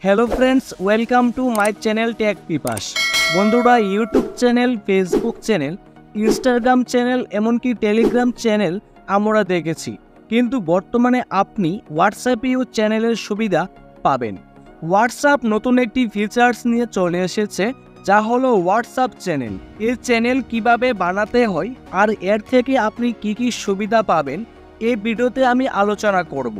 Hello friends, welcome to my channel tech পিপাস। বন্ধুরা, YouTube channel, Facebook channel, Instagram channel, এমনকি Telegram channel আমরা দেখেছি, কিন্তু বর্তমানে আপনি হোয়াটসঅ্যাপেও চ্যানেলের সুবিধা পাবেন। হোয়াটসঅ্যাপ নতুন একটি ফিচার্স নিয়ে চলে এসেছে, যা হলো হোয়াটসঅ্যাপ চ্যানেল। এই চ্যানেল কিভাবে বানাতে হয় আর এর থেকে আপনি কি কি সুবিধা পাবেন, এই ভিডিওতে আমি আলোচনা করব।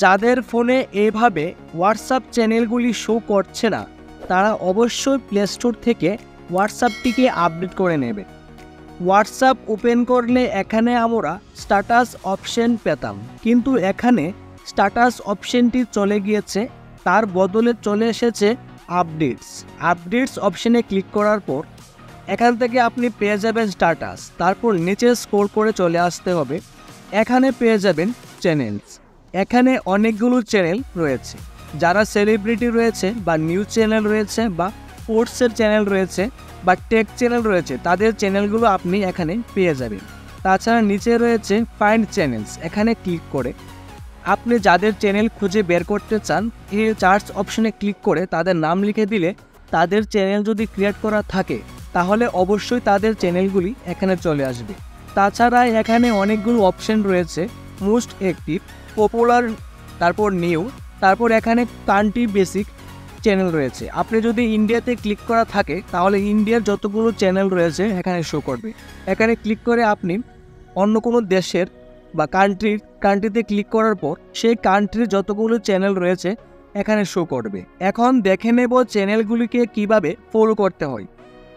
যাদের ফোনে এভাবে হোয়াটসঅ্যাপ চ্যানেলগুলি শো করছে না, তারা অবশ্যই প্লে স্টোর থেকে হোয়াটসঅ্যাপটিকে আপডেট করে নেবে। হোয়াটসঅ্যাপ ওপেন করলে এখানে আমরা স্ট্যাটাস অপশন পেতাম, কিন্তু এখানে স্ট্যাটাস অপশনটি চলে গিয়েছে, তার বদলে চলে এসেছে আপডেটস অপশনে ক্লিক করার পর এখান থেকে আপনি পেয়ে যাবেন স্ট্যাটাস। তারপর নিচে স্ক্রল করে চলে আসতে হবে, এখানে পেয়ে যাবেন চ্যানেলস। এখানে অনেকগুলো চ্যানেল রয়েছে, যারা সেলিব্রিটি রয়েছে বা নিউজ চ্যানেল রয়েছে বা স্পোর্টসের চ্যানেল রয়েছে বা টেক চ্যানেল রয়েছে, তাদের চ্যানেলগুলো আপনি এখানে পেয়ে যাবেন। তাছাড়া নিচে রয়েছে ফাইন্ড চ্যানেলস, এখানে ক্লিক করে আপনি যাদের চ্যানেল খুঁজে বের করতে চান, এই সার্চ অপশনে ক্লিক করে তাদের নাম লিখে দিলে তাদের চ্যানেল যদি ক্রিয়েট করা থাকে তাহলে অবশ্যই তাদের চ্যানেলগুলি এখানে চলে আসবে। তাছাড়া এখানে অনেকগুলো অপশন রয়েছে, মোস্ট অ্যাক্টিভ, পপুলার, তারপর নিউ, তারপর এখানে কান্ট্রি বেসিক চ্যানেল রয়েছে। আপনি যদি ইন্ডিয়াতে ক্লিক করা থাকে তাহলে ইন্ডিয়ার যতগুলো চ্যানেল রয়েছে এখানে শো করবে। এখানে ক্লিক করে আপনি অন্য কোনো দেশের বা কান্ট্রিতে ক্লিক করার পর সেই কান্ট্রির যতগুলো চ্যানেল রয়েছে এখানে শো করবে। এখন দেখে নেব চ্যানেলগুলিকে কিভাবে ফলো করতে হয়।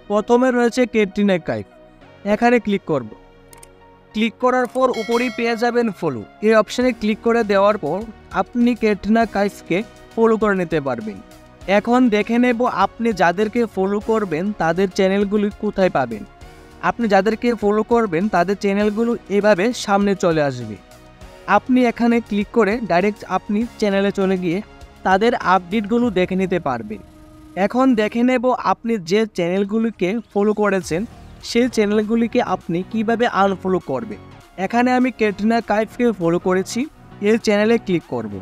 প্রথমে রয়েছে ক্যাটরিনা কাইফ, এখানে ক্লিক করব। ক্লিক করার পর উপরেই পেয়ে যাবেন ফলো। এই অপশানে ক্লিক করে দেওয়ার পর আপনি ক্যাটরিনা কাইফকে ফলো করে নিতে পারবেন। এখন দেখে নেব আপনি যাদেরকে ফলো করবেন তাদের চ্যানেলগুলি কোথায় পাবেন। আপনি যাদেরকে ফলো করবেন তাদের চ্যানেলগুলো এভাবে সামনে চলে আসবে। আপনি এখানে ক্লিক করে ডাইরেক্ট আপনি চ্যানেলে চলে গিয়ে তাদের আপডেটগুলো দেখে নিতে পারবেন। এখন দেখে নেব আপনি যে চ্যানেলগুলিকে ফলো করেছেন সেই চ্যানেলগুলিকে আপনি কিভাবে আনফলো করবেন। এখানে আমি ক্যাটরিনা কাইফকে ফলো করেছি, এই চ্যানেলে ক্লিক করব।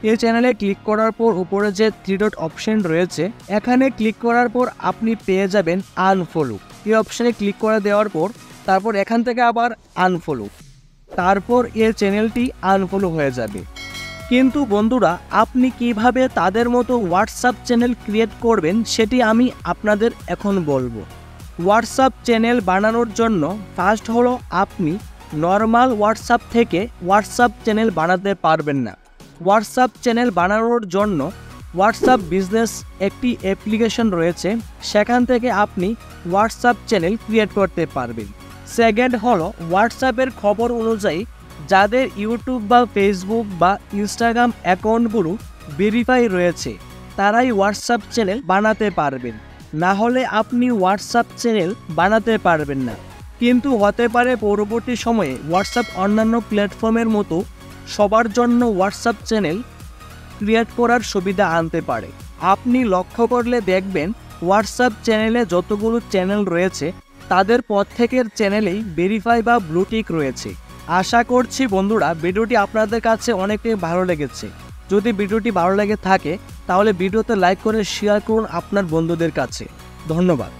এই চ্যানেলে ক্লিক করার পর উপরে যে 3 ডট অপশন রয়েছে এখানে ক্লিক করার পর আপনি পেয়ে যাবেন আনফলো। এই অপশানে ক্লিক করে দেওয়ার পর তারপর এখান থেকে আবার আনফলো, তারপর এই চ্যানেলটি আনফলো হয়ে যাবে। কিন্তু বন্ধুরা, আপনি কিভাবে তাদের মতো হোয়াটসঅ্যাপ চ্যানেল ক্রিয়েট করবেন সেটি আমি আপনাদের এখন বলবো। হোয়াটসঅ্যাপ চ্যানেল বানানোর জন্য ফার্স্ট হলো আপনি নর্মাল হোয়াটসঅ্যাপ থেকে হোয়াটসঅ্যাপ চ্যানেল বানাতে পারবেন না। হোয়াটসঅ্যাপ চ্যানেল বানানোর জন্য হোয়াটসঅ্যাপ বিজনেস একটি অ্যাপ্লিকেশন রয়েছে, সেখান থেকে আপনি হোয়াটসঅ্যাপ চ্যানেল ক্রিয়েট করতে পারবেন। সেকেন্ড হলো হোয়াটসঅ্যাপের খবর অনুযায়ী যাদের ইউটিউব বা ফেসবুক বা ইনস্টাগ্রাম অ্যাকাউন্টগুলো ভেরিফাই রয়েছে তারাই হোয়াটসঅ্যাপ চ্যানেল বানাতে পারবেন, না হলে আপনি হোয়াটসঅ্যাপ চ্যানেল বানাতে পারবেন না। কিন্তু হতে পারে পরবর্তী সময়ে হোয়াটসঅ্যাপ অন্যান্য প্ল্যাটফর্মের মতো সবার জন্য হোয়াটসঅ্যাপ চ্যানেল ক্রিয়েট করার সুবিধা আনতে পারে। আপনি লক্ষ্য করলে দেখবেন হোয়াটসঅ্যাপ চ্যানেলে যতগুলো চ্যানেল রয়েছে তাদের প্রত্যেকের চ্যানেলেই ভেরিফাই বা ব্লুটিক রয়েছে। আশা করছি বন্ধুরা ভিডিওটি আপনাদের কাছে অনেকটাই ভালো লেগেছে। যদি ভিডিওটি ভালো লেগে থাকে তাহলে ভিডিওতে লাইক করে শেয়ার করুন আপনার বন্ধুদের কাছে। ধন্যবাদ।